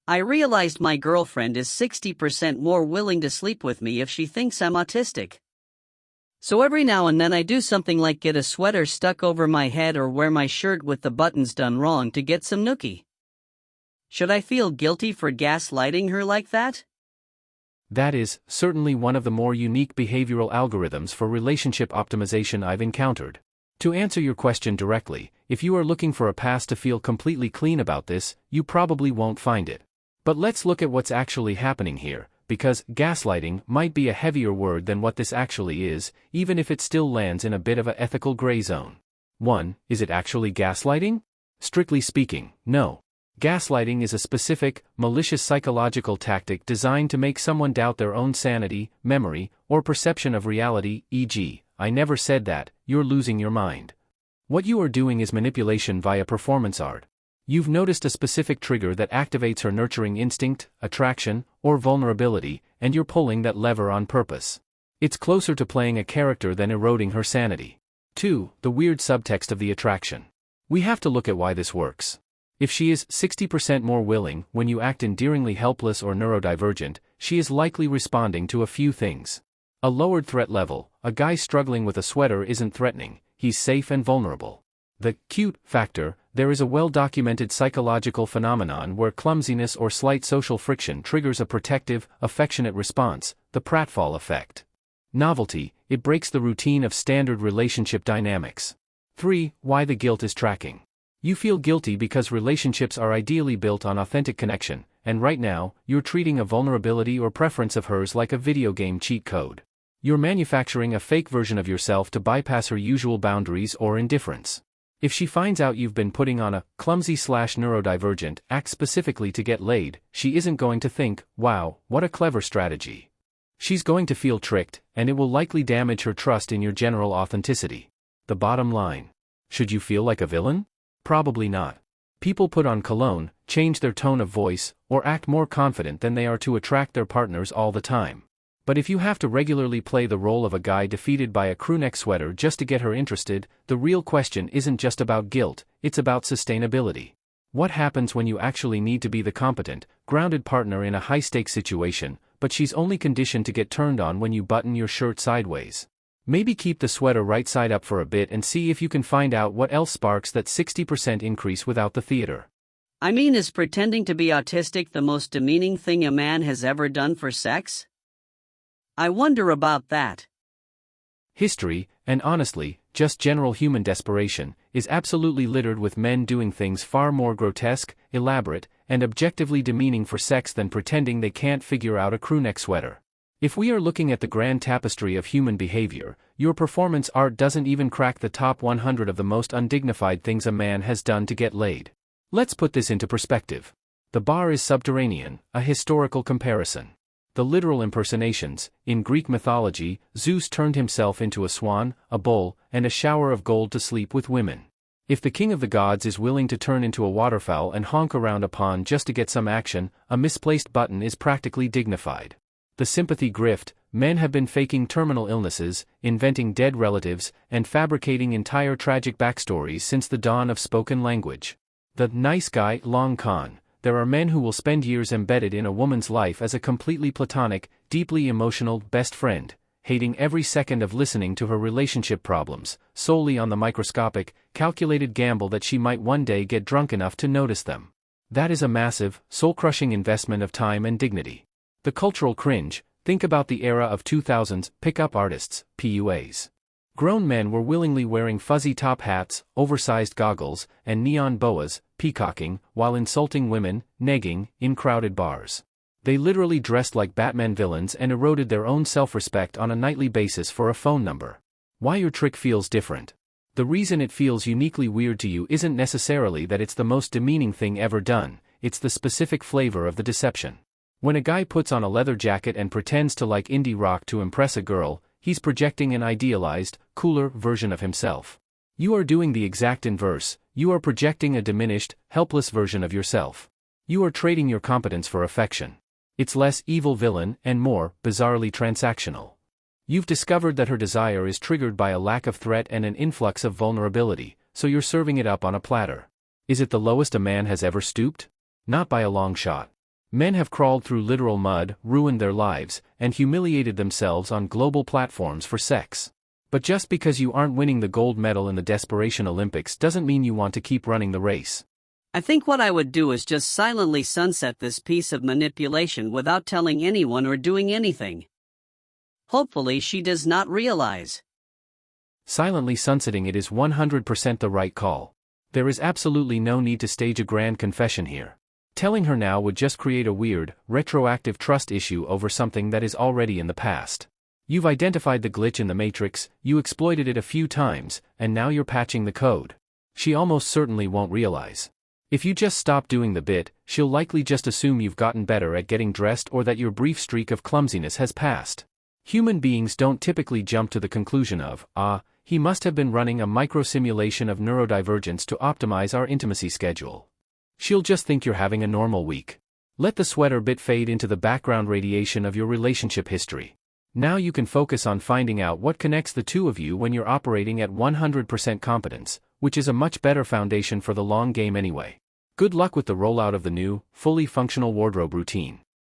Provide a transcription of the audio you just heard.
I realized my girlfriend is 60% more willing to sleep with me if she thinks I'm autistic. So every now and then I do something like get a sweater stuck over my head or wear my shirt with the buttons done wrong to get some nookie. Should I feel guilty for gaslighting her like that? That is certainly one of the more unique behavioral algorithms for relationship optimization I've encountered. To answer your question directly, if you are looking for a pass to feel completely clean about this, you probably won't find it. But let's look at what's actually happening here, because gaslighting might be a heavier word than what this actually is, even if it still lands in a bit of an ethical gray zone. 1. Is it actually gaslighting? Strictly speaking, no. Gaslighting is a specific, malicious psychological tactic designed to make someone doubt their own sanity, memory, or perception of reality, e.g., "I never said that, you're losing your mind." What you are doing is manipulation via performance art. You've noticed a specific trigger that activates her nurturing instinct, attraction, or vulnerability, and you're pulling that lever on purpose. It's closer to playing a character than eroding her sanity. 2. The weird subtext of the attraction. We have to look at why this works. If she is 60% more willing when you act endearingly helpless or neurodivergent, she is likely responding to a few things. A lowered threat level. A guy struggling with a sweater isn't threatening, he's safe and vulnerable. The cute factor. There is a well-documented psychological phenomenon where clumsiness or slight social friction triggers a protective, affectionate response, the pratfall effect. Novelty. It breaks the routine of standard relationship dynamics. 3. Why the guilt is tracking. You feel guilty because relationships are ideally built on authentic connection, and right now, you're treating a vulnerability or preference of hers like a video game cheat code. You're manufacturing a fake version of yourself to bypass her usual boundaries or indifference. If she finds out you've been putting on a clumsy/neurodivergent act specifically to get laid, she isn't going to think, "Wow, what a clever strategy." She's going to feel tricked, and it will likely damage her trust in your general authenticity. The bottom line. Should you feel like a villain? Probably not. People put on cologne, change their tone of voice, or act more confident than they are to attract their partners all the time. But if you have to regularly play the role of a guy defeated by a crewneck sweater just to get her interested, the real question isn't just about guilt, it's about sustainability. What happens when you actually need to be the competent, grounded partner in a high-stakes situation, but she's only conditioned to get turned on when you button your shirt sideways? Maybe keep the sweater right side up for a bit and see if you can find out what else sparks that 60% increase without the theater. I mean, is pretending to be autistic the most demeaning thing a man has ever done for sex? I wonder about that. History, and honestly, just general human desperation, is absolutely littered with men doing things far more grotesque, elaborate, and objectively demeaning for sex than pretending they can't figure out a crewneck sweater. If we are looking at the grand tapestry of human behavior, your performance art doesn't even crack the top 100 of the most undignified things a man has done to get laid. Let's put this into perspective. The bar is subterranean, a historical comparison. The literal impersonations. In Greek mythology, Zeus turned himself into a swan, a bull, and a shower of gold to sleep with women. If the king of the gods is willing to turn into a waterfowl and honk around a pond just to get some action, a misplaced button is practically dignified. The sympathy grift. Men have been faking terminal illnesses, inventing dead relatives, and fabricating entire tragic backstories since the dawn of spoken language. The nice guy long con. There are men who will spend years embedded in a woman's life as a completely platonic, deeply emotional best friend, hating every second of listening to her relationship problems, solely on the microscopic, calculated gamble that she might one day get drunk enough to notice them. That is a massive, soul-crushing investment of time and dignity. The cultural cringe. Think about the era of 2000s pickup artists, PUAs. Grown men were willingly wearing fuzzy top hats, oversized goggles, and neon boas, peacocking, while insulting women, negging, in crowded bars. They literally dressed like Batman villains and eroded their own self-respect on a nightly basis for a phone number. Why your trick feels different. The reason it feels uniquely weird to you isn't necessarily that it's the most demeaning thing ever done, it's the specific flavor of the deception. When a guy puts on a leather jacket and pretends to like indie rock to impress a girl, he's projecting an idealized, cooler version of himself. You are doing the exact inverse. You are projecting a diminished, helpless version of yourself. You are trading your competence for affection. It's less evil villain and more, bizarrely transactional. You've discovered that her desire is triggered by a lack of threat and an influx of vulnerability, so you're serving it up on a platter. Is it the lowest a man has ever stooped? Not by a long shot. Men have crawled through literal mud, ruined their lives, and humiliated themselves on global platforms for sex. But just because you aren't winning the gold medal in the Desperation Olympics doesn't mean you want to keep running the race. I think what I would do is just silently sunset this piece of manipulation without telling anyone or doing anything. Hopefully she does not realize. Silently sunsetting it is 100% the right call. There is absolutely no need to stage a grand confession here. Telling her now would just create a weird, retroactive trust issue over something that is already in the past. You've identified the glitch in the matrix, you exploited it a few times, and now you're patching the code. She almost certainly won't realize. If you just stop doing the bit, she'll likely just assume you've gotten better at getting dressed or that your brief streak of clumsiness has passed. Human beings don't typically jump to the conclusion of, he must have been running a micro-simulation of neurodivergence to optimize our intimacy schedule. She'll just think you're having a normal week. Let the sweater bit fade into the background radiation of your relationship history. Now you can focus on finding out what connects the two of you when you're operating at 100% competence, which is a much better foundation for the long game anyway. Good luck with the rollout of the new, fully functional wardrobe routine.